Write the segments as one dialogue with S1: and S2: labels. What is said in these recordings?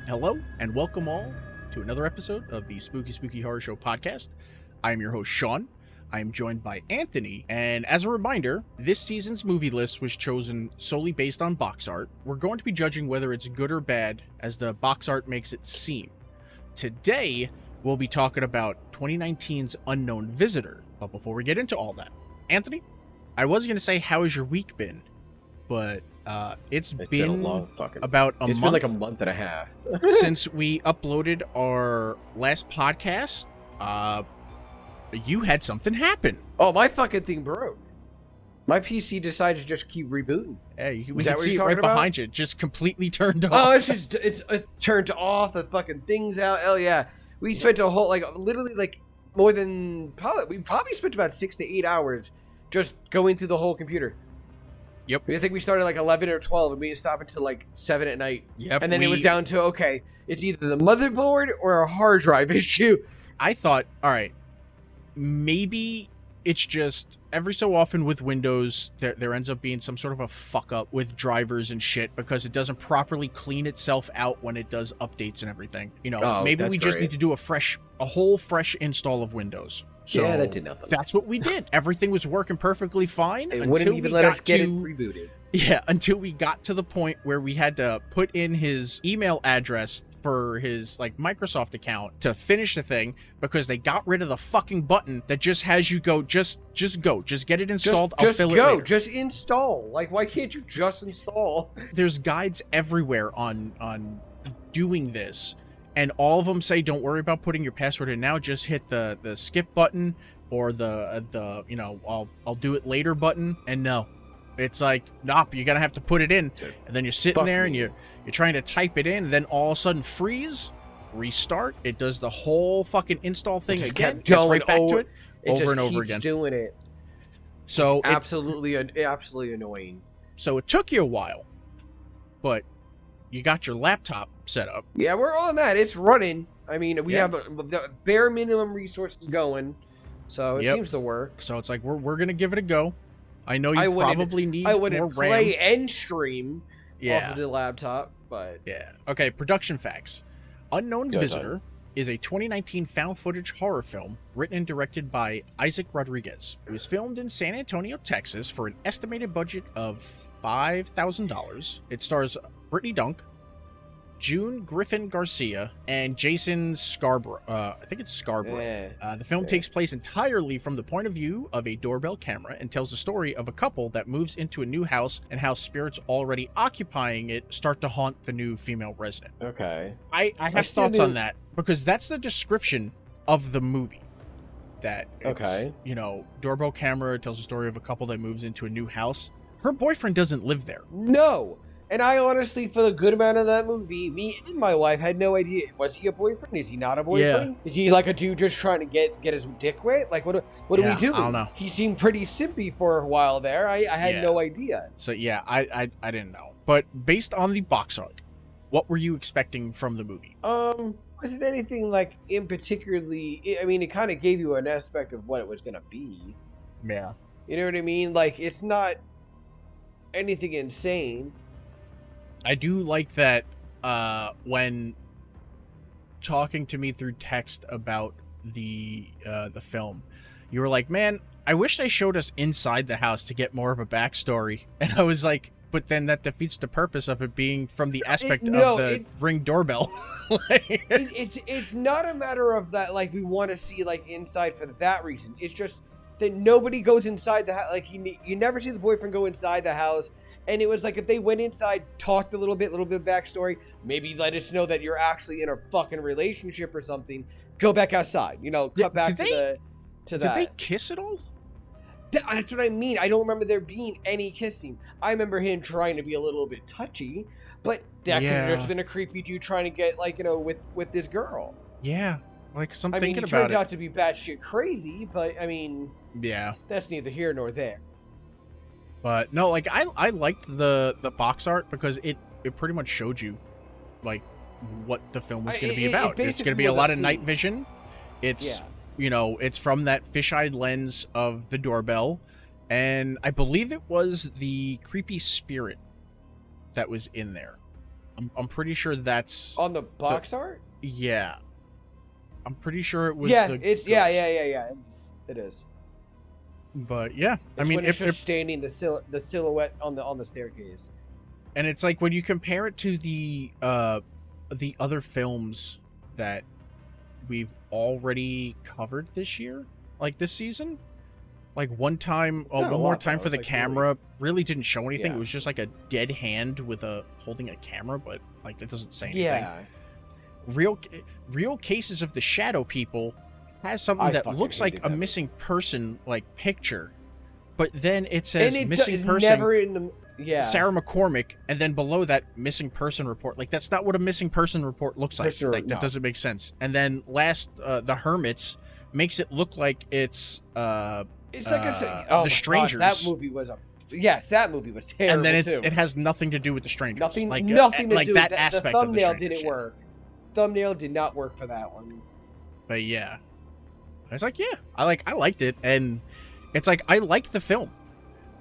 S1: Hello, and welcome all to another episode of the Spooky Horror Show podcast. I am your host, Sean. I am joined by Anthony, and as a reminder, this season's movie list was chosen solely based on box art. We're going to be judging whether it's good or bad, as the box art makes it seem. Today, we'll be talking about 2019's Unknown Visitor. But before we get into all that, Anthony, I was going to say, how has your week been? But it's been
S2: a long fucking
S1: about a month.
S2: It's been like a month and a half
S1: since we uploaded our last podcast. You had something happen.
S2: Oh, my fucking thing broke. My PC decided to just keep rebooting.
S1: Hey, we can see it right behind you. Just completely turned off.
S2: Oh, it's turned off. The fucking thing's out. Hell yeah. We spent a whole literally more than we probably spent about 6 to 8 hours just going through the whole computer.
S1: Yep.
S2: I think we started 11 or 12 and we didn't stop until 7 at night.
S1: Yep.
S2: And then it was down to, okay, it's either the motherboard or a hard drive issue.
S1: I thought, all right, maybe it's just every so often with Windows, there ends up being some sort of a fuck up with drivers and shit because it doesn't properly clean itself out when it does updates and everything. Maybe we just need to do a whole fresh install of Windows. So
S2: yeah, that did nothing.
S1: That's what we did. Everything was working perfectly fine.
S2: It wouldn't even let us get it rebooted.
S1: Yeah, until we got to the point where we had to put in his email address for his Microsoft account to finish the thing because they got rid of the fucking button that just has you go, just get it installed. I'll fill it later.
S2: Just install. Why can't you just install?
S1: There's guides everywhere on doing this, and all of them say don't worry about putting your password in now, just hit the skip button or the I'll do it later button. And no, it's nope, you're gonna have to put it in. And then you're sitting there and you're trying to type it in, and then all of a sudden freeze, restart, it does the whole fucking install thing again, gets right back to it over and over again.
S2: Doing it.
S1: So
S2: it's absolutely annoying.
S1: So it took you a while, but you got your laptop set up.
S2: Yeah, we're on that. It's running. I mean, we have the bare minimum resources going, so it seems to work.
S1: So it's we're gonna give it a go. I know you probably need more RAM. I wouldn't
S2: play and stream off of the laptop, but
S1: yeah. Okay, production facts. Unknown Visitor is a 2019 found footage horror film written and directed by Isaac Rodriguez. It was filmed in San Antonio, Texas for an estimated budget of $5,000. It stars Brittany Dunk, June Griffin Garcia, and Jason Scarborough. I think it's Scarborough. The film takes place entirely from the point of view of a doorbell camera and tells the story of a couple that moves into a new house and how spirits already occupying it start to haunt the new female resident.
S2: Okay.
S1: I have thoughts on that because that's the description of the movie. That it's, doorbell camera tells the story of a couple that moves into a new house. Her boyfriend doesn't live there.
S2: No. And I honestly, for the good amount of that movie, me and my wife had no idea. Was he a boyfriend? Is he not a boyfriend? Yeah. Is he a dude just trying to get his dick wet? What do we do?
S1: I don't know.
S2: He seemed pretty simpy for a while there. I had no idea.
S1: So yeah, I didn't know. But based on the box art, what were you expecting from the movie?
S2: Wasn't anything in particularly. I mean, it kind of gave you an aspect of what it was gonna be.
S1: Yeah.
S2: You know what I mean? It's not anything insane.
S1: I do like that when talking to me through text about the film, you were like, man, I wish they showed us inside the house to get more of a backstory. And I was like, but then that defeats the purpose of it being from the aspect of the Ring doorbell.
S2: It's not a matter of that, we want to see, inside for that reason. It's just that nobody goes inside the house. You never see the boyfriend go inside the house. And it was if they went inside, talked a little bit backstory, maybe let us know that you're actually in a fucking relationship or something. Go back outside, cut back to that.
S1: Did they kiss at all?
S2: That's what I mean. I don't remember there being any kissing. I remember him trying to be a little bit touchy, but that could have just been a creepy dude trying to get with this girl.
S1: Yeah, some
S2: I mean,
S1: thinking
S2: he
S1: about
S2: turns out to be batshit crazy, but I mean,
S1: yeah,
S2: that's neither here nor there.
S1: But no, I liked the box art because it pretty much showed you what the film was going to be about. It's going to be a lot of night vision. It's it's from that fisheye lens of the doorbell, and I believe it was the creepy spirit that was in there. I'm pretty sure that's
S2: On the box art?
S1: yeah. I'm pretty sure it was.
S2: Yeah,
S1: the
S2: it's
S1: ghost.
S2: yeah. It is.
S1: But yeah,
S2: It's when it's just standing the silhouette on the staircase.
S1: And it's like when you compare it to the other films that we've already covered this year, like this season, like one more time for the camera really didn't show anything.
S2: Yeah.
S1: It was just like a dead hand with holding a camera, but like that doesn't say anything.
S2: Yeah.
S1: Real cases of the shadow people has something that looks like a missing person like picture, but then it says missing person.
S2: Never in the
S1: Sarah McCormick, and then below that, missing person report. Like, that's not what a missing person report looks like. That doesn't make sense. And then the Hermits makes it look like it's
S2: like
S1: the Strangers.
S2: God, that movie was that movie was terrible.
S1: And then it has nothing to do with the Strangers.
S2: Nothing to
S1: do
S2: that
S1: aspect.
S2: The thumbnail
S1: of the
S2: didn't work. Thumbnail did not work for that one.
S1: But yeah, I was like, yeah, I liked it, and it's like I liked the film.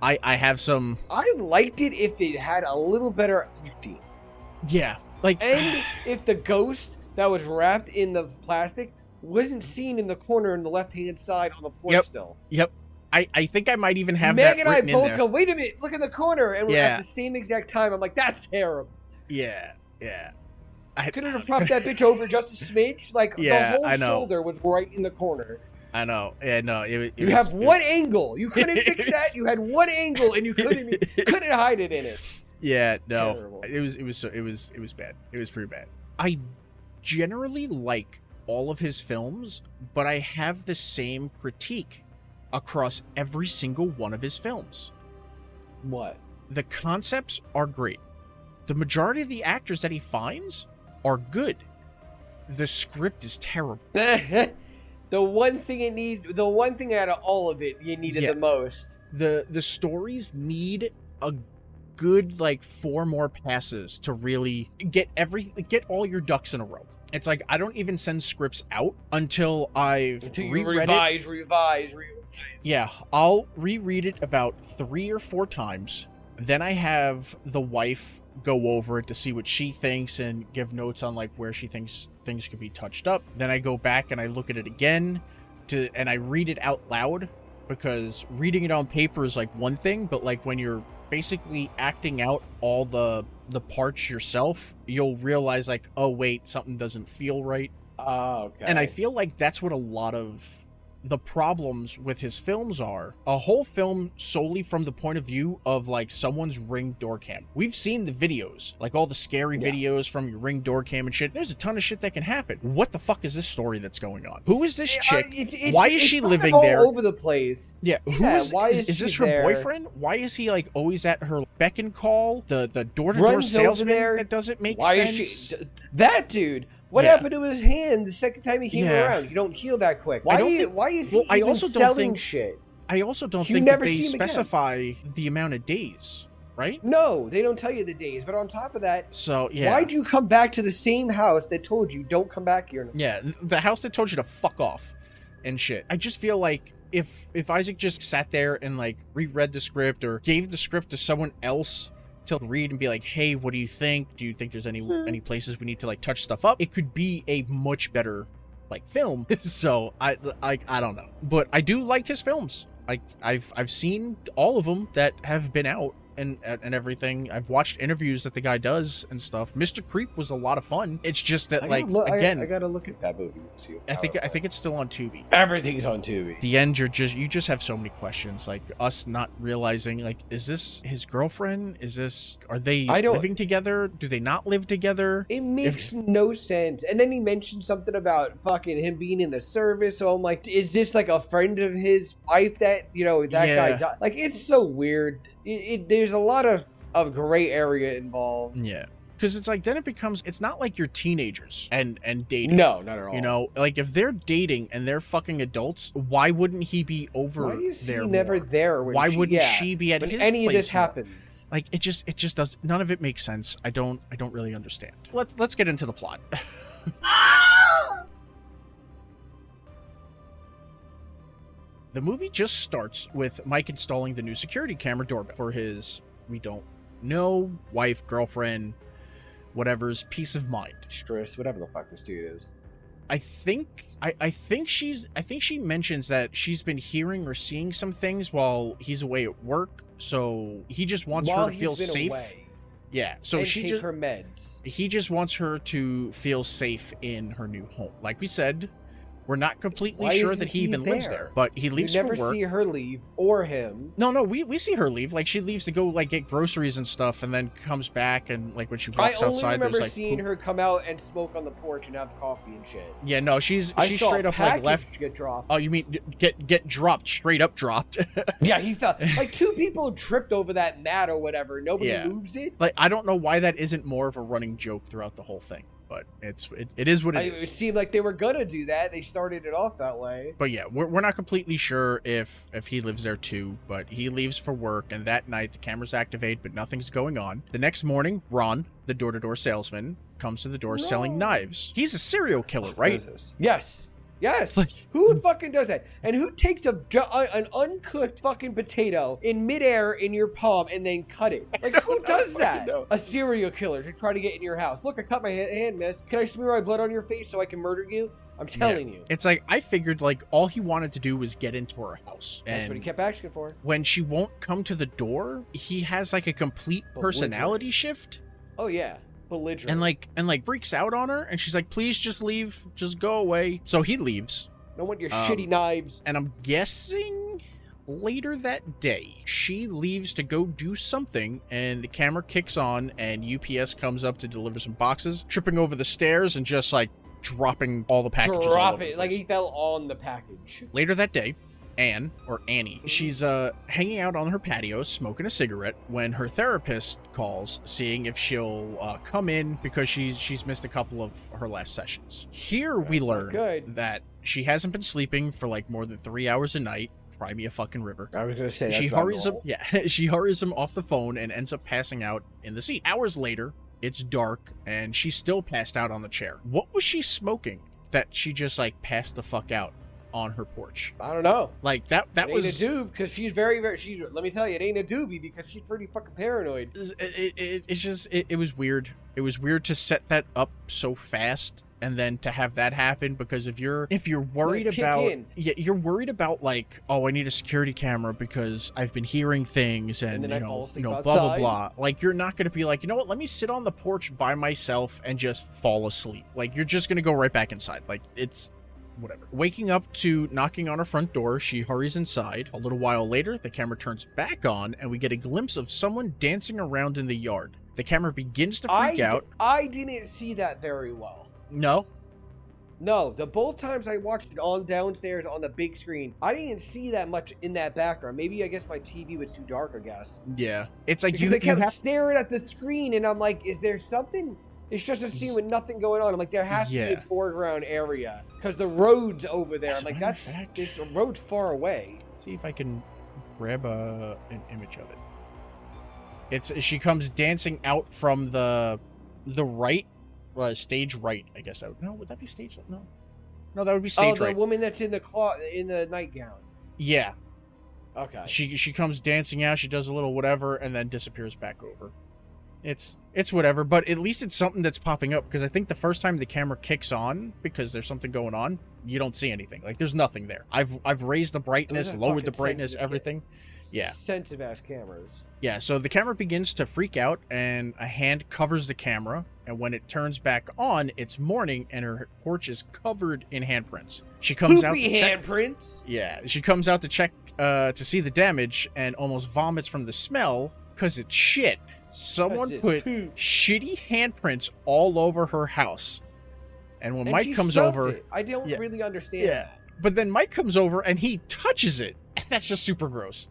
S1: I have some.
S2: I liked it if it had a little better acting.
S1: Yeah, like,
S2: and if the ghost that was wrapped in the plastic wasn't seen in the corner on the left-hand side on the porch still.
S1: Yep. I think I might even have
S2: Meg
S1: that
S2: and I
S1: written
S2: both go, wait a minute, look in the corner, and we're at the same exact time. I'm like, that's terrible.
S1: Yeah. I
S2: couldn't have propped that bitch over just a smidge. Like the whole shoulder was right in the corner.
S1: I know. Yeah, no.
S2: You have one angle. You couldn't fix that. You had one angle, and you couldn't hide it in it.
S1: Yeah, no.
S2: Terrible.
S1: It was bad. It was pretty bad. I generally like all of his films, but I have the same critique across every single one of his films.
S2: What?
S1: The concepts are great. The majority of the actors that he finds are good. The script is terrible.
S2: The one thing out of all of it you needed the most.
S1: The stories need a good 4 more passes to really get all your ducks in a row. It's like I don't even send scripts out until I've
S2: revise.
S1: Yeah, I'll reread it about 3 or 4 times. Then I have the wife go over it to see what she thinks and give notes on where she thinks things could be touched up. Then I go back and I look at it again and I read it out loud, because reading it on paper is one thing, but when you're basically acting out all the parts yourself, you'll realize oh wait, something doesn't feel right.
S2: Okay.
S1: And I feel like that's what a lot of the problems with his films are. A whole film solely from the point of view of someone's Ring door cam. We've seen the videos, all the scary videos from your Ring door cam and shit. There's a ton of shit that can happen. What the fuck is this story that's going on? Who is this chick? Why is she living there?
S2: All over the place.
S1: Yeah. Why is this her boyfriend? Why is he always at her beck and call? The door-to-door salesman that doesn't make sense.
S2: That dude. What happened to his hand the second time he came around? You don't heal that quick. Why is he even selling shit?
S1: I also don't think that they specify the amount of days, right?
S2: No, they don't tell you the days. But on top of that,
S1: yeah.
S2: Why do you come back to the same house that told you don't come back here?
S1: Yeah, the house that told you to fuck off and shit. I just feel like if Isaac just sat there and reread the script or gave the script to someone else to read and be hey, what do you think? Do you think there's any places we need to touch stuff up? It could be a much better film. So I don't know, but I do like his films. I've seen all of them that have been out and everything. I've watched interviews that the guy does and stuff. Mr. Creep was a lot of fun. It's just that again,
S2: I gotta look at that movie and see.
S1: I think it's still on Tubi.
S2: Everything's on Tubi.
S1: The end, you just have so many questions, us not realizing is this his girlfriend? Are they living together? Do they not live together?
S2: It makes no sense. And then he mentioned something about fucking him being in the service. So I'm like, is this a friend of his wife that guy died? It's so weird. There's a lot of gray area involved.
S1: Yeah. Because it's then it becomes, it's not you're teenagers and dating.
S2: No, not at all.
S1: If they're dating and they're fucking adults, why wouldn't he be over there?
S2: Why is he never there?
S1: Why wouldn't she be at his
S2: any
S1: place
S2: of this happens?
S1: It just does. None of it makes sense. I don't really understand. Let's get into the plot. The movie just starts with Mike installing the new security camera doorbell for his, we don't know, wife, girlfriend, whatever's peace of mind.
S2: Stress, whatever the fuck this dude is.
S1: I think she mentions that she's been hearing or seeing some things while he's away at work, so he just wants her to feel safe.
S2: Away.
S1: Yeah, so
S2: and
S1: she
S2: take
S1: just
S2: her meds.
S1: He just wants her to feel safe in her new home. Like we said, we're not completely sure that he even lives there, but he leaves for work.
S2: You never see her leave or him.
S1: No, we see her leave. Like, she leaves to go, like, get groceries and stuff, and then comes back, and, like, when she walks outside,
S2: I only remember
S1: like,
S2: seeing her come out and smoke on the porch and have coffee and shit.
S1: Yeah, no, she's straight up, like, left.
S2: Get dropped.
S1: Oh, you mean get dropped, straight up dropped?
S2: Yeah, he thought, like, 2 people tripped over that mat or whatever. Nobody moves it.
S1: Like, I don't know why that isn't more of a running joke throughout the whole thing. But it is what it is.
S2: It seemed like they were gonna do that. They started it off that way.
S1: But yeah, we're not completely sure if he lives there too, but he leaves for work, and that night the cameras activate, but nothing's going on. The next morning, Ron, the door-to-door salesman, comes to the door selling knives. He's a serial killer, right?
S2: Yes. Yes. Who fucking does that? And who takes an uncooked fucking potato in midair in your palm and then cut it? Like, who does that? A serial killer to try to get in your house. Look, I cut my hand, miss. Can I smear my blood on your face so I can murder you? I'm telling you.
S1: It's like, I figured, like, all he wanted to do was get into her house.
S2: That's what he kept asking for.
S1: When she won't come to the door, he has, like, a complete personality shift.
S2: Oh, yeah. Belligerent.
S1: And like freaks out on her, and she's like, please just leave, just go away. So he leaves.
S2: Don't want your shitty knives.
S1: And I'm guessing later that day she leaves to go do something, and the camera kicks on, and UPS comes up to deliver some boxes, tripping over the stairs and just like dropping all the packages all over the place.
S2: Like he fell on the package.
S1: Later that day, Annie, she's hanging out on her patio smoking a cigarette when her therapist calls, seeing if she'll come in because she's missed a couple of her last sessions. Here we learn that she hasn't been sleeping for like more than 3 hours a night. Cry me a fucking river.
S2: I was gonna say
S1: she hurries him. Yeah, she hurries him off the phone and ends up passing out in the seat. Hours later, it's dark and she's still passed out on the chair. What was she smoking that she just like passed the fuck out on her porch?
S2: I don't know.
S1: Like that was
S2: a doob, because she's very let me tell you, it ain't a doobie because she's pretty fucking paranoid.
S1: It was weird. It was weird to set that up so fast and then to have that happen, because if you're worried about you're worried about like, oh, I need a security camera because I've been hearing things and
S2: then
S1: blah blah blah. Like, you're not gonna be like, you know what, let me sit on the porch by myself and just fall asleep. Like, you're just gonna go right back inside. Like, it's whatever. Waking up to knocking on her front door, she hurries inside. A little while later, the camera turns back on, and we get a glimpse of someone dancing around in the yard. The camera begins to freak out.
S2: I didn't see that very well.
S1: No?
S2: No, the both times I watched it on downstairs on the big screen, I didn't see that much in that background. Maybe, I guess my TV was too dark, I guess.
S1: Yeah. It's like
S2: because I kept staring at the screen, and I'm like, is there something? It's just a scene with nothing going on. I'm like, there has to be a foreground area because the road's over there. I'm like, this road's far away.
S1: Let's see if I can grab an image of it. She comes dancing out from the right, stage right. I guess no. Would that be stage? No, that would be stage right.
S2: Oh, the woman that's in the nightgown.
S1: Yeah.
S2: Okay.
S1: She comes dancing out. She does a little whatever and then disappears back over. It's whatever, but at least it's something that's popping up, because I think the first time the camera kicks on, because there's something going on, you don't see anything. Like, there's nothing there. I've raised the brightness, lowered the brightness, everything. Yeah.
S2: Sensitive ass cameras.
S1: Yeah, so the camera begins to freak out, and a hand covers the camera, and when it turns back on, it's morning, and her porch is covered in handprints. She comes out to check.
S2: Handprints?
S1: Yeah, she comes out to check to see the damage, and almost vomits from the smell, because it's shit. Someone put shitty handprints all over her house. And when Mike comes over...
S2: I don't really understand that.
S1: But then Mike comes over and he touches it. And that's just super gross.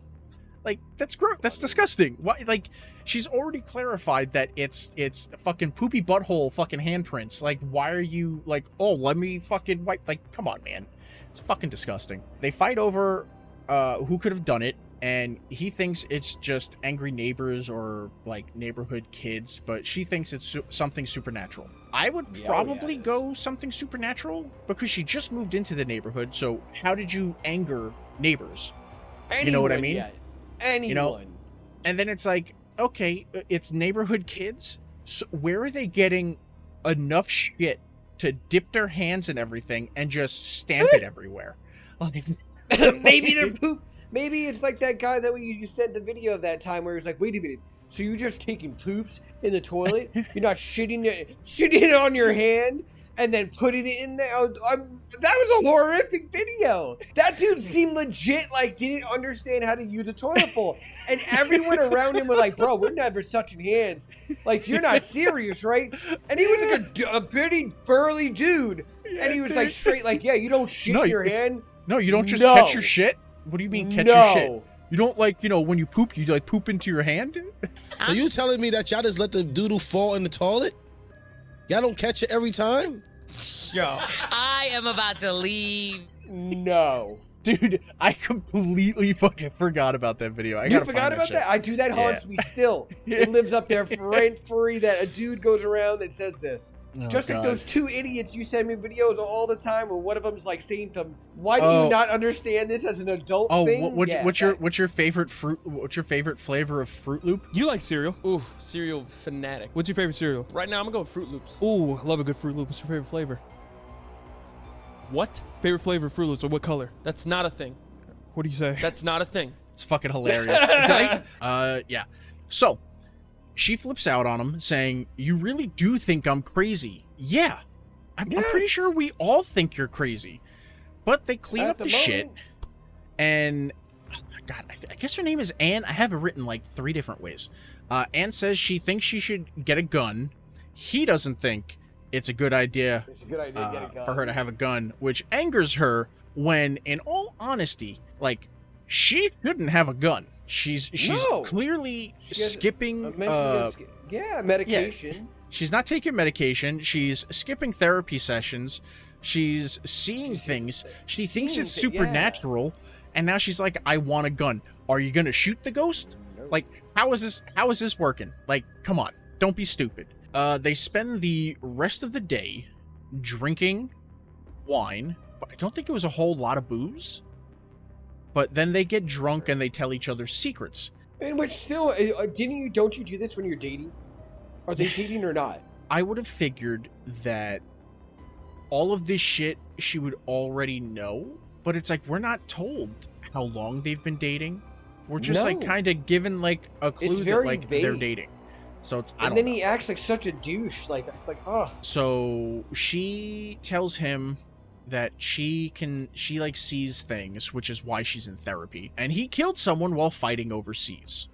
S1: Like, that's gross. That's disgusting. Why? Like, she's already clarified that it's fucking poopy butthole fucking handprints. Like, why are you like, oh, let me fucking wipe? Like, come on, man. It's fucking disgusting. They fight over who could have done it. And he thinks it's just angry neighbors or like neighborhood kids, but she thinks it's something supernatural. I would probably go something supernatural, because she just moved into the neighborhood. So how did you anger neighbors? You know what I mean?
S2: Anyone.
S1: You know? And then it's like, okay, it's neighborhood kids, So where are they getting enough shit to dip their hands in everything and just stamp it everywhere? Like,
S2: Maybe they're poop. Maybe it's like that guy that you sent the video of that time where he's like, wait a minute, so you're just taking poops in the toilet? You're not shitting it on your hand and then putting it in there? That was a horrific video. That dude seemed legit, like, didn't understand how to use a toilet bowl. And everyone around him was like, bro, we're never touching hands. Like, you're not serious, right? And he was like a pretty burly dude. And he was like straight, like, yeah, you don't shit in your hand.
S1: No, you don't just catch your shit? What do you mean catch your shit? You don't, like, you know, when you poop, you like poop into your hand?
S3: So you telling me that y'all just let the doodle fall in the toilet? Y'all don't catch it every time?
S2: Yo.
S4: I am about to leave.
S2: No.
S1: Dude, I completely fucking forgot about that video.
S2: You forgot about that? I do. That haunts me still. It lives up there rent-free that a dude goes around that says this.
S1: Oh,
S2: just like
S1: God.
S2: those two idiots you send me videos all the time, where one of them's like saying to them, "Why do you not understand this as an adult thing?"
S1: What's your favorite fruit? What's your favorite flavor of Fruit Loop?
S5: You like cereal? Ooh, cereal fanatic. What's your favorite cereal? Right now, I'm gonna go with Fruit Loops. Ooh, I love a good Fruit Loop. What's your favorite flavor? What? Favorite flavor of Fruit Loops, or what color? That's not a thing. What do you say? That's not a thing.
S1: It's fucking hilarious. Yeah. So, she flips out on him, saying, "You really do think I'm crazy?" Yeah. I'm pretty sure we all think you're crazy. But they clean up the shit. And, oh my God, I guess her name is Anne. I have it written like 3 different ways. Anne says she thinks she should get a gun. He doesn't think it's a good idea,
S2: It's a good idea to get a gun.
S1: for her to have a gun, which angers her when, in all honesty, like, she shouldn't have a gun. She's clearly skipping
S2: medication.
S1: Yeah, she's not taking medication. She's skipping therapy sessions. She's seeing things. She thinks it's supernatural, and now she's like, "I want a gun." Are you gonna shoot the ghost?
S2: Nope.
S1: Like, how is this working? Like, come on, don't be stupid. They spend the rest of the day drinking wine, but I don't think it was a whole lot of booze. But then they get drunk and they tell each other secrets.
S2: In which still, don't you do this when you're dating? Are they dating or not?
S1: I would have figured that all of this shit she would already know, but it's like, we're not told how long they've been dating. We're just like kind of given like a clue that like they're dating. So it's,
S2: and then he acts like such a douche. Like, it's like, oh.
S1: So she tells him that she like sees things, which is why she's in therapy. And he killed someone while fighting overseas.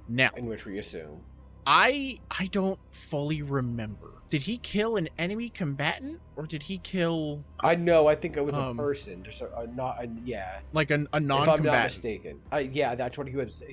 S1: Now,
S2: in which we assume.
S1: I don't fully remember. Did he kill an enemy combatant, or did he kill?
S2: I know. I think it was a person, just yeah.
S1: Like a non-combatant.
S2: If I'm not mistaken. Yeah, that's what he was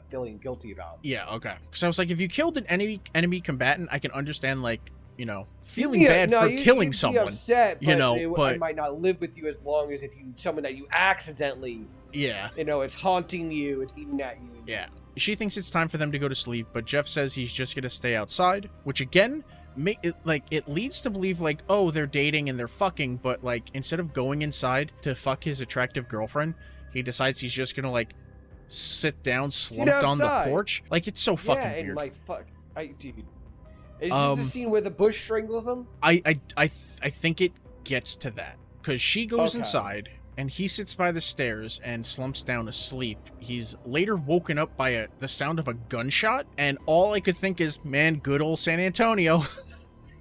S2: feeling guilty about.
S1: Yeah. Okay. Because I was like, if you killed an enemy combatant, I can understand, like, you know, feeling bad for killing someone.
S2: Be upset, but
S1: but
S2: I might not live with you as long as if someone that you accidentally.
S1: Yeah.
S2: You know, it's haunting you. It's eating at you.
S1: Yeah. She thinks it's time for them to go to sleep, but Jeff says he's just gonna stay outside, which again, it leads to believe like, oh, they're dating and they're fucking, but like, instead of going inside to fuck his attractive girlfriend, he decides he's just gonna like sit down slumped on the porch. Like, it's so fucking weird.
S2: And like, fuck, dude. Is this the scene where the bush strangles him?
S1: I think it gets to that, because she goes inside and he sits by the stairs and slumps down asleep. He's later woken up by the sound of a gunshot, and all I could think is, man, good old San Antonio.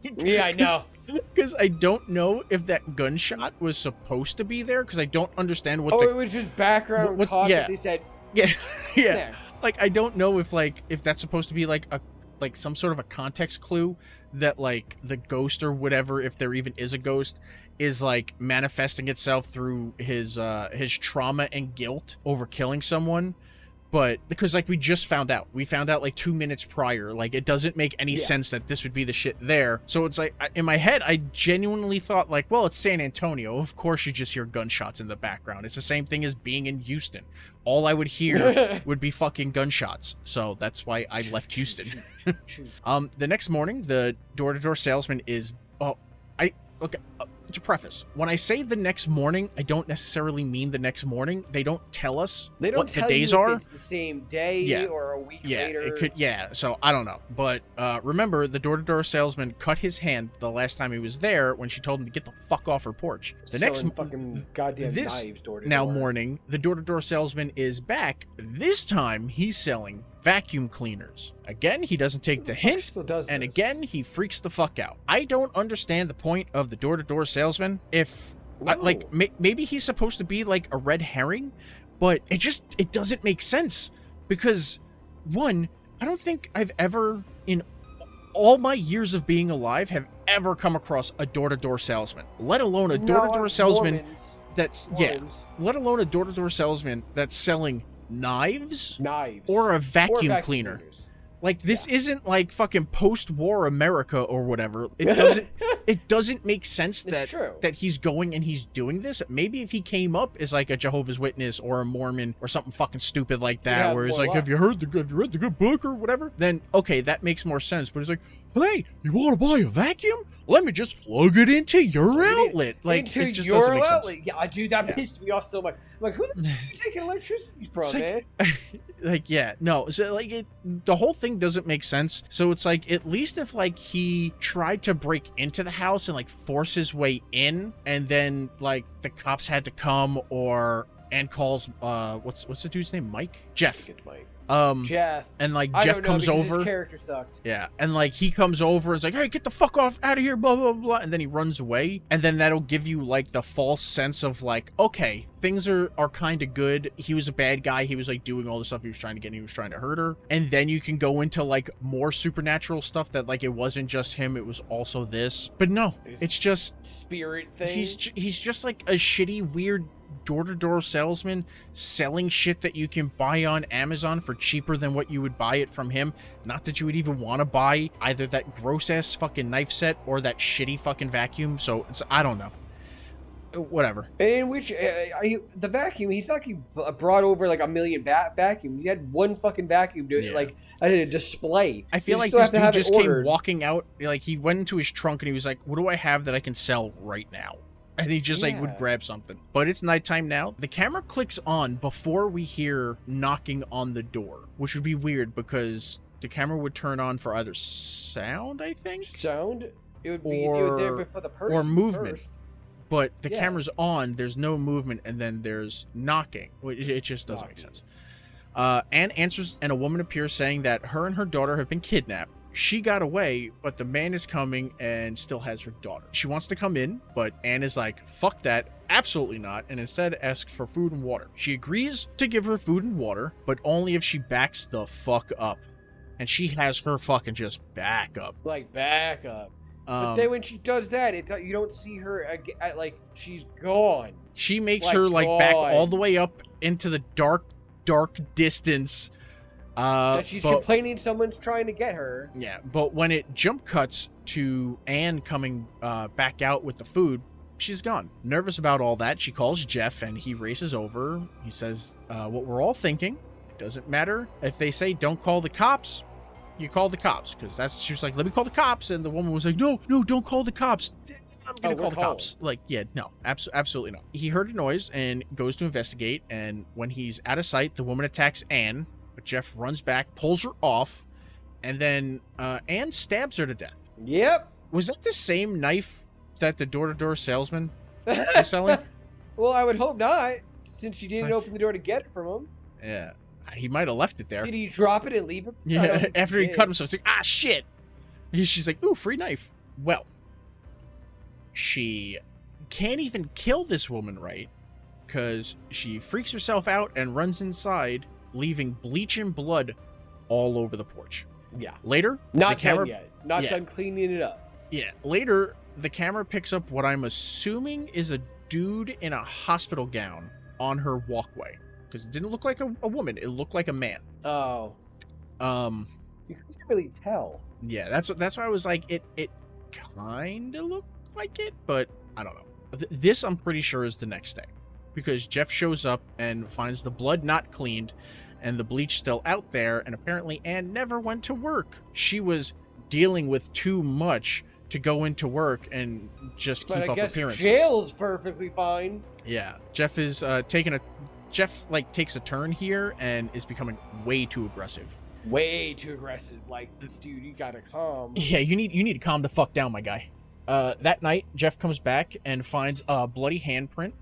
S2: Yeah, I know.
S1: Because I don't know if that gunshot was supposed to be there, because I don't understand what
S2: it was just background talk that they said.
S1: Yeah, yeah.
S2: There.
S1: Like, I don't know if that's supposed to be like some sort of a context clue that like the ghost or whatever, if there even is a ghost, is like manifesting itself through his trauma and guilt over killing someone. But because like we found out like 2 minutes prior, like it doesn't make any sense that this would be the shit there. So it's like, in my head, I genuinely thought like, well, it's San Antonio, of course you just hear gunshots in the background. It's the same thing as being in Houston. All I would hear would be fucking gunshots. So that's why I left Houston. The next morning, the door-to-door salesman is to preface, when I say the next morning, I don't necessarily mean the next morning. They don't tell us
S2: They don't
S1: what
S2: tell
S1: the days
S2: you
S1: are.
S2: if it's the same day
S1: Yeah.
S2: or a week
S1: Yeah,
S2: later.
S1: it could. Yeah, so I don't know. But remember, the door-to-door salesman cut his hand the last time he was there when she told him to get the fuck off her porch. The next
S2: Selling fucking goddamn
S1: this
S2: knives door to
S1: now
S2: door.
S1: morning, the door-to-door salesman is back. This time, he's selling vacuum cleaners. Again, he doesn't take the hint,
S2: Still does
S1: and
S2: this.
S1: again, he freaks the fuck out. I don't understand the point of the door-to-door salesman. If like maybe he's supposed to be like a red herring, but it doesn't make sense because one, I don't think I've ever in all my years of being alive have ever come across a door-to-door salesman, let alone a door-to-door salesman that's let alone a door-to-door salesman that's selling knives or a vacuum cleaner.
S2: cleaners.
S1: Like this isn't like fucking post-war America or whatever. It doesn't make sense that he's going and he's doing this. Maybe if he came up as like a Jehovah's Witness or a Mormon or something fucking stupid like that,
S2: Yeah,
S1: where he's
S2: more
S1: like,
S2: luck.
S1: have you read the good book or whatever? Then okay, that makes more sense. But he's like, hey, you want to buy a vacuum? Let me just plug it into your outlet. Like it just doesn't make sense.
S2: Yeah, dude, that pissed me off so much. I'm like, who the fuck are you taking electricity from,
S1: It's
S2: man?
S1: like yeah, no, so like the whole thing doesn't make sense. So it's like at least if like he tried to break into the house and like force his way in, and then like the cops had to come, or and calls what's the dude's name? Mike? Jeff.
S2: Jeff.
S1: And like
S2: I
S1: Jeff
S2: don't know,
S1: comes
S2: because
S1: over.
S2: His character sucked.
S1: Yeah, and like he comes over and is like, hey, get the fuck off out of here, blah blah blah, and then he runs away, and then that'll give you like the false sense of like, okay, things are kind of good. He was a bad guy. He was like doing all the stuff he was trying to get, and he was trying to hurt her, and then you can go into like more supernatural stuff that like it wasn't just him, it was also this. But no, it's just
S2: spirit thing.
S1: He's just like a shitty, weird door-to-door salesman selling shit that you can buy on Amazon for cheaper than what you would buy it from him. Not that you would even want to buy either that gross-ass fucking knife set or that shitty fucking vacuum. So it's, I don't know. Whatever.
S2: In which the vacuum, he's not like he brought over like a million vacuums. He had one fucking vacuum to like a display.
S1: I feel like this dude just came walking out, like he went into his trunk and he was like, what do I have that I can sell right now? And he just like would grab something. But it's nighttime now. The camera clicks on before we hear knocking on the door, which would be weird because the camera would turn on for either sound, I think.
S2: Sound? It would be there before the person.
S1: Or movement.
S2: First.
S1: But the camera's on, there's no movement, and then there's knocking. It just doesn't make sense. Anne answers, and a woman appears saying that her and her daughter have been kidnapped. She got away, but the man is coming and still has her daughter. She wants to come in, but Anne is like, fuck that, absolutely not, and instead asks for food and water. She agrees to give her food and water, but only if she backs the fuck up. And she has her fucking just back up.
S2: Like, back up. But then when she does that, you don't see her again, like, she's gone.
S1: She makes her, like, back all the way up into the dark distance.
S2: That she's complaining someone's trying to get her.
S1: Yeah, but when it jump cuts to Anne coming back out with the food, she's gone. Nervous about all that, she calls Jeff and he races over. He says what we're all thinking. It doesn't matter if they say don't call the cops. You call the cops, because she was like, let me call the cops, and the woman was like, no, don't call the cops. I'm gonna call the cops. Like, yeah, no, absolutely not. He heard a noise and goes to investigate, and when he's out of sight, the woman attacks Anne. But Jeff runs back, pulls her off, and then Anne stabs her to death.
S2: Yep.
S1: Was that the same knife that the door-to-door salesman was selling?
S2: Well, I would hope not, since she didn't open the door to get it from him.
S1: Yeah. He might have left it there.
S2: Did he drop it and leave it?
S1: Yeah, after he cut himself. He's like, ah, shit. She's like, ooh, free knife. Well, she can't even kill this woman, right? Because she freaks herself out and runs inside, leaving bleach and blood all over the porch.
S2: Yeah.
S1: Later,
S2: not done yet. Not done cleaning it up.
S1: Yeah. Later, the camera picks up what I'm assuming is a dude in a hospital gown on her walkway. Because it didn't look like a woman. It looked like a man.
S2: Oh. You couldn't really tell.
S1: Yeah, that's why I was like, it kind of looked like it, but I don't know. This, I'm pretty sure, is the next day. Because Jeff shows up and finds the blood not cleaned and the bleach still out there, and apparently Anne never went to work. She was dealing with too much to go into work and just keep
S2: But I
S1: up
S2: guess
S1: appearances.
S2: jail's perfectly fine.
S1: Yeah, Jeff is Jeff like takes a turn here and is becoming way too aggressive.
S2: Way too aggressive. Like, dude, you gotta calm.
S1: Yeah, you need to calm the fuck down, my guy. That night, Jeff comes back and finds a bloody handprint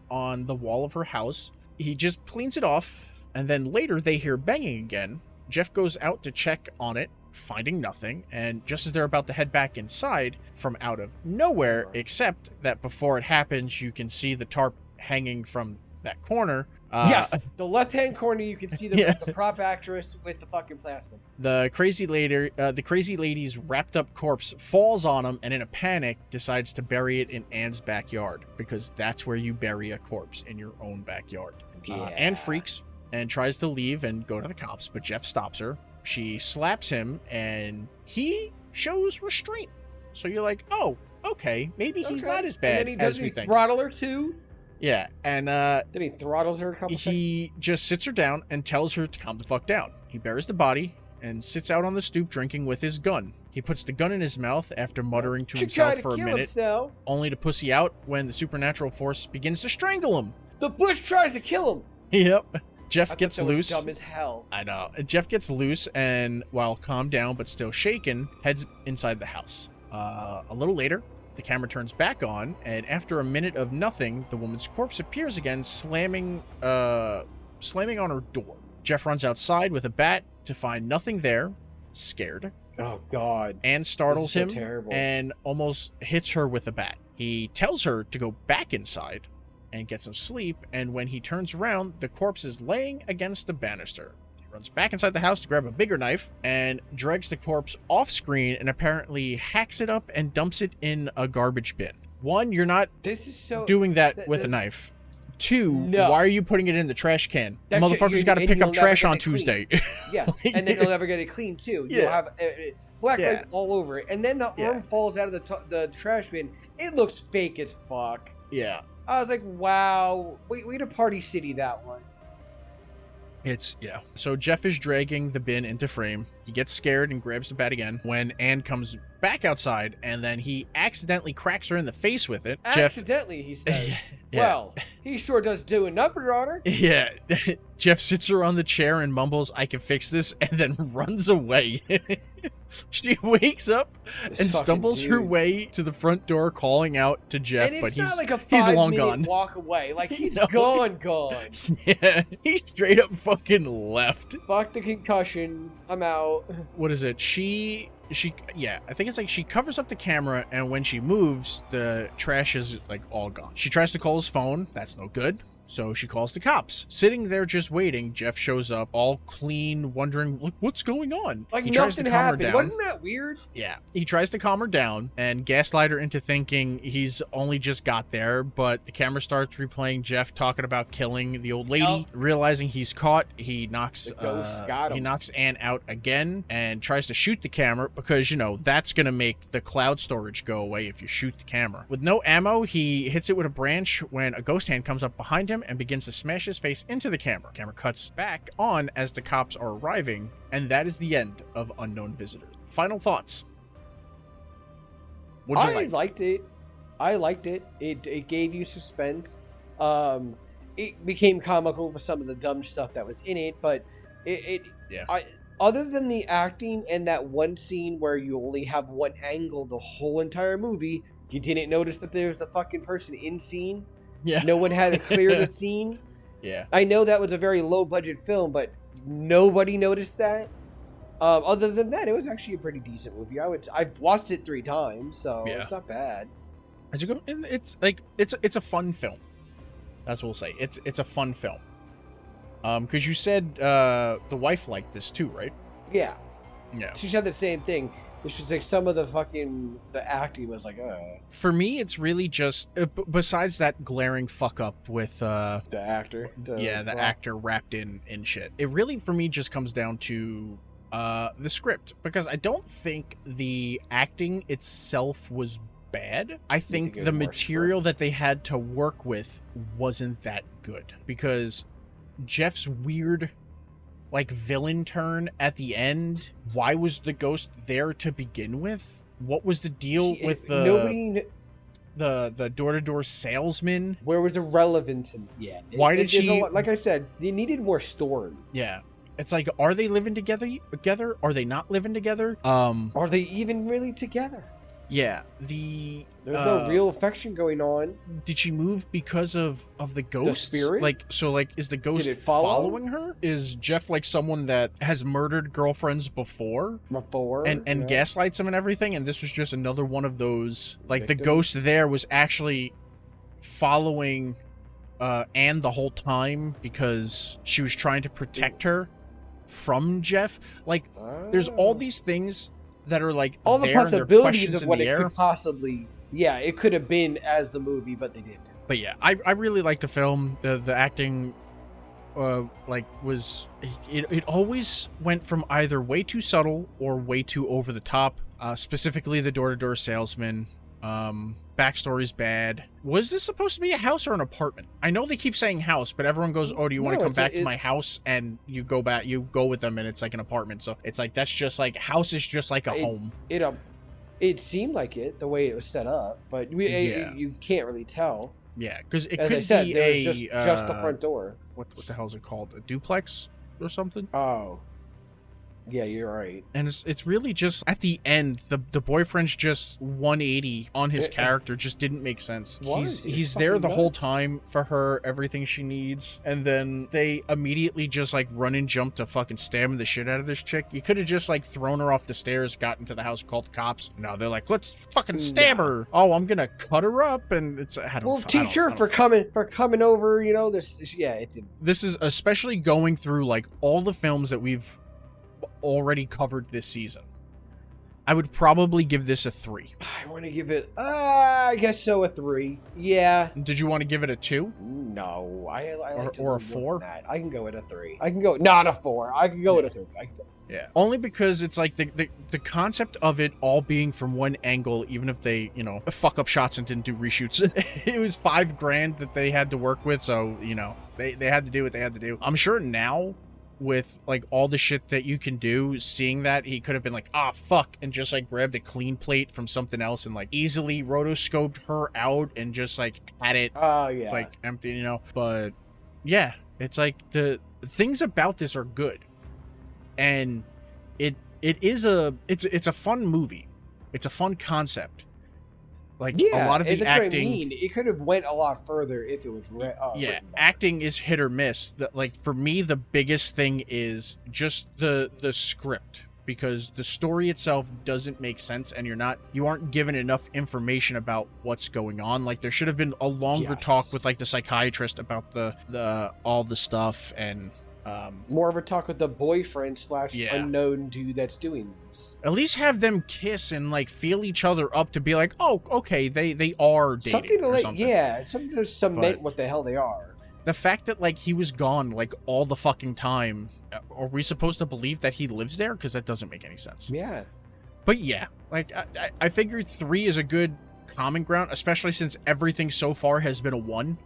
S1: on the wall of her house. He just cleans it off, and then later they hear banging again. Jeff goes out to check on it, finding nothing, and just as they're about to head back inside, from out of nowhere, except that before it happens, you can see the tarp hanging from that corner.
S2: Yes, the left-hand corner, you can see the,
S1: Yeah.
S2: the prop actress with the fucking plastic.
S1: The crazy lady's wrapped up corpse falls on him and in a panic decides to bury it in Anne's backyard, because that's where you bury a corpse, in your own backyard. Anne freaks and tries to leave and go to the cops, but Jeff stops her. She slaps him and he shows restraint. So you're like, oh, okay, maybe he's not as bad as we think.
S2: Throttle her too.
S1: Yeah, and
S2: Then he throttles her a couple times.
S1: he just sits her down and tells her to calm the fuck down. He buries the body and sits out on the stoop drinking with his gun. He puts the gun in his mouth after muttering to himself for a minute, only to pussy out when the supernatural force begins to strangle him.
S2: The bush tries to kill him.
S1: Yep.
S2: I
S1: Jeff
S2: thought
S1: gets
S2: that was
S1: loose.
S2: dumb as hell.
S1: I know. Jeff gets loose and, while calmed down but still shaken, heads inside the house. A little later, the camera turns back on, and after a minute of nothing, the woman's corpse appears again, slamming on her door. Jeff runs outside with a bat to find nothing there, scared.
S2: Oh God.
S1: Anne startles
S2: This
S1: him
S2: is so terrible.
S1: and almost hits her with a bat. He tells her to go back inside and get some sleep, and when he turns around, the corpse is laying against the banister. He runs back inside the house to grab a bigger knife and drags the corpse off screen and apparently hacks it up and dumps it in a garbage bin. One, you're not
S2: This is so
S1: doing that with a knife. Two,
S2: No.
S1: why are you putting it in the trash can?
S2: That shit,
S1: Motherfucker's got to
S2: and
S1: pick
S2: you'll
S1: up
S2: never
S1: trash
S2: get
S1: on
S2: it clean.
S1: Tuesday.
S2: Yeah, and then you'll never get it clean too. You'll
S1: Yeah.
S2: have black
S1: Yeah.
S2: light all over it, and then the
S1: Yeah.
S2: arm falls out of the trash bin. It looks fake as fuck.
S1: Yeah.
S2: I was like, wow, way to Party City that one.
S1: Yeah. So Jeff is dragging the bin into frame. He gets scared and grabs the bat again when Anne comes back outside, and then he accidentally cracks her in the face with it.
S2: Accidentally, he says.
S1: Yeah.
S2: Well, he sure does do a number on her.
S1: Yeah. Jeff sits her on the chair and mumbles, "I can fix this," and then runs away. She wakes up
S2: This
S1: and
S2: fucking
S1: stumbles her
S2: dude.
S1: way to the front door, calling out to Jeff,
S2: And it's
S1: but
S2: not like a
S1: he's long
S2: 5-minute
S1: gone.
S2: walk away. Like, he's
S1: No.
S2: gone.
S1: Yeah, he straight up fucking left.
S2: Fuck the concussion. I'm out.
S1: What is it? Yeah, I think it's like she covers up the camera, and when she moves, the trash is like all gone. She tries to call his phone. That's no good. So she calls the cops. Sitting there just waiting, Jeff shows up, all clean, wondering, look, what's going on?
S2: Like,
S1: He tries to
S2: nothing
S1: calm her
S2: happened.
S1: down.
S2: Wasn't that weird?
S1: Yeah. He tries to calm her down and gaslight her into thinking he's only just got there, but the camera starts replaying Jeff talking about killing the old lady.
S2: Yep.
S1: Realizing he's caught, he knocks
S2: The ghost got him.
S1: he knocks Anne out again and tries to shoot the camera because, that's going to make the cloud storage go away if you shoot the camera. With no ammo, he hits it with a branch when a ghost hand comes up behind him and begins to smash his face into the camera. Camera cuts back on as the cops are arriving, and that is the end of Unknown Visitors. Final thoughts. What'd you like?
S2: liked it. I liked it. It gave you suspense. It became comical with some of the dumb stuff that was in it, but other than the acting and that one scene where you only have one angle the whole entire movie, you didn't notice that there was the fucking person in scene.
S1: Yeah.
S2: No one had to clear the scene.
S1: Yeah.
S2: I know that was a very low budget film, but nobody noticed that. Other than that, it was actually a pretty decent movie. I've watched it 3 times, so
S1: Yeah.
S2: it's not bad.
S1: As you go, and it's like it's a fun film. That's what we'll say. It's a fun film. Because you said the wife liked this too, right?
S2: Yeah.
S1: Yeah.
S2: She said the same thing. It's just like some of the acting was like,
S1: For me, it's really just besides that glaring fuck up with
S2: the actor.
S1: the actor wrapped in shit. It really for me just comes down to the script, because I don't think the acting itself was bad. I think
S2: it was
S1: the
S2: more
S1: material that they had to work with wasn't that good, because Jeff's weird villain turn at the end, why was the ghost there to begin with? what was the deal with the door-to-door salesman?
S2: Where was the relevance in? Yeah.
S1: Why did she?
S2: Like I said, they needed more story.
S1: Yeah. It's like, are they living together? Are they not living together?
S2: Are they even really together?
S1: Yeah.
S2: There's no real affection going on.
S1: Did she move because of the ghost?
S2: The spirit?
S1: Like, so like, is the ghost following her? Is Jeff like someone that has murdered girlfriends before and gaslights them and everything? And this was just another one of those, like victims? The ghost there was actually following Anne the whole time because she was trying to protect her from Jeff. Like, there's all these things that are like
S2: all the possibilities of what it
S1: could
S2: possibly. Yeah, it could have been as the movie, but they didn't.
S1: But yeah, I really like the film. The acting, was it always went from either way too subtle or way too over the top. Specifically, the door-to-door salesman. Backstory's bad. Was this supposed to be a house or an apartment? I know they keep saying house, but everyone goes, "Oh, do you want to come back to my house?" And you go back, you go with them, and it's like an apartment. So it's like that's just like house is just like a home.
S2: It seemed like it the way it was set up, but you can't really tell.
S1: Yeah, because it
S2: As
S1: could
S2: I said,
S1: be
S2: just the front door.
S1: What the hell is it called? A duplex or something?
S2: Oh. Yeah, you're right.
S1: And it's really just at the end, the boyfriend's just 180 on his character just didn't make sense. He's there the whole time for her, everything she needs, and then they immediately just like run and jump to fucking stabbing the shit out of this chick. You could have just like thrown her off the stairs, got into the house, called the cops. No, they're like, let's fucking stab her. Oh, I'm gonna cut her up, and it's
S2: teach her for coming over. You know this. Yeah, it didn't.
S1: This is especially going through like all the films that we've already covered this season. I would probably give this a 3.
S2: I want to give it I guess so, a 3. Yeah.
S1: Did you want to give it a 2?
S2: No, I like
S1: or a 4.
S2: I can go at a 3. I can go not a 4. I can go at a 3.
S1: Yeah. Only because it's like the concept of it all being from one angle, even if they, fuck up shots and didn't do reshoots. It was $5,000 that they had to work with, so, they had to do what they had to do. I'm sure now with like all the shit that you can do, seeing that he could have been like, fuck, and just like grabbed a clean plate from something else and like easily rotoscoped her out and just like had it like empty, but yeah, it's like the things about this are good, and it's a fun movie, it's a fun concept. Like, a lot of the acting,
S2: it could have went a lot further if it was
S1: acting is hit or miss. Like, for me, the biggest thing is just the script, because the story itself doesn't make sense, and you aren't given enough information about what's going on. Like, there should have been a longer talk with like the psychiatrist about the all the stuff, and
S2: more of a talk with the boyfriend / unknown dude that's doing this.
S1: At least have them kiss and like feel each other up to be like, oh, okay, they are dating.
S2: Something to cement what the hell they are.
S1: The fact that like he was gone like all the fucking time, are we supposed to believe that he lives there? Because that doesn't make any sense.
S2: Yeah.
S1: But yeah, like I figured 3 is a good common ground, especially since everything so far has been a 1.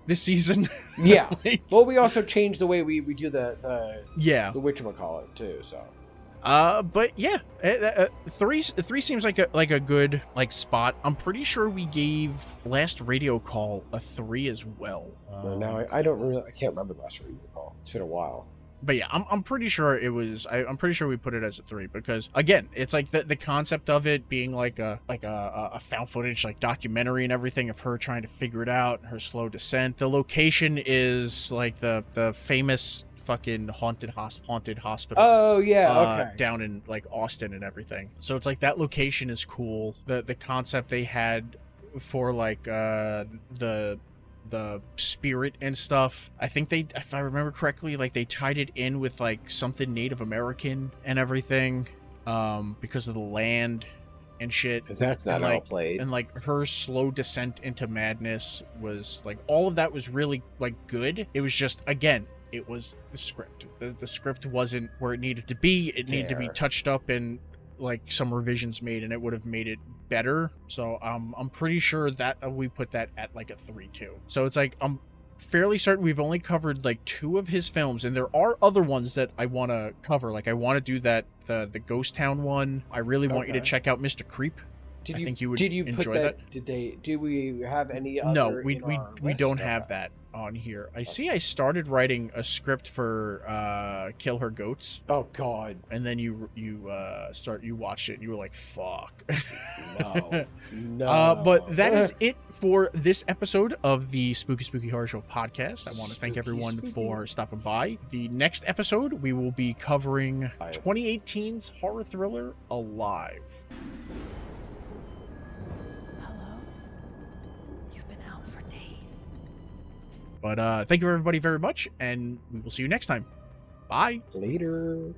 S1: This season.
S2: Yeah. Well, we also changed the way we do the whatchamacallit too, so.
S1: But yeah, 3 seems like a good like spot. I'm pretty sure we gave Last Radio Call a 3 as well.
S2: Now I can't remember the Last Radio Call. It's been a while.
S1: But yeah, I'm pretty sure it was. I'm pretty sure we put it as a 3 because again, it's like the concept of it being like a found footage like documentary and everything of her trying to figure it out, her slow descent. The location is like the famous fucking haunted hospital.
S2: Oh yeah, okay.
S1: Down in like Austin and everything. So it's like that location is cool. The concept they had for like the spirit and stuff, I think if I remember correctly, like they tied it in with like something Native American and everything, because of the land and shit.
S2: Because that's not all played.
S1: And like her slow descent into madness was like, all of that was really like good. It was just, again, it was the script. The script wasn't where it needed to be. It needed to be touched up and like some revisions made, and it would have made it better. So I'm pretty sure that we put that at like a 3 too. So it's like I'm fairly certain we've only covered like 2 of his films, and there are other ones that I want to cover. Like I want to do that the Ghost Town one. I really want you to check out Mr. Creep.
S2: Did
S1: I
S2: you
S1: think you would
S2: did you
S1: enjoy
S2: put that? Did they? Do we have any other?
S1: No,
S2: in our
S1: we
S2: list?
S1: don't
S2: Okay.
S1: have that on here. I see I started writing a script for Kill Her Goats,
S2: Oh God,
S1: and then you watched it and you were like, fuck.
S2: no, no.
S1: But that is it for this episode of the Spooky Horror Show podcast. I want to thank
S2: Spooky,
S1: everyone
S2: spooky.
S1: for stopping by. The next episode, we will be covering 2018's horror thriller Alive.
S6: Hello? You've been out for days.
S1: But thank you everybody very much, and we will see you next time. Bye.
S2: Later.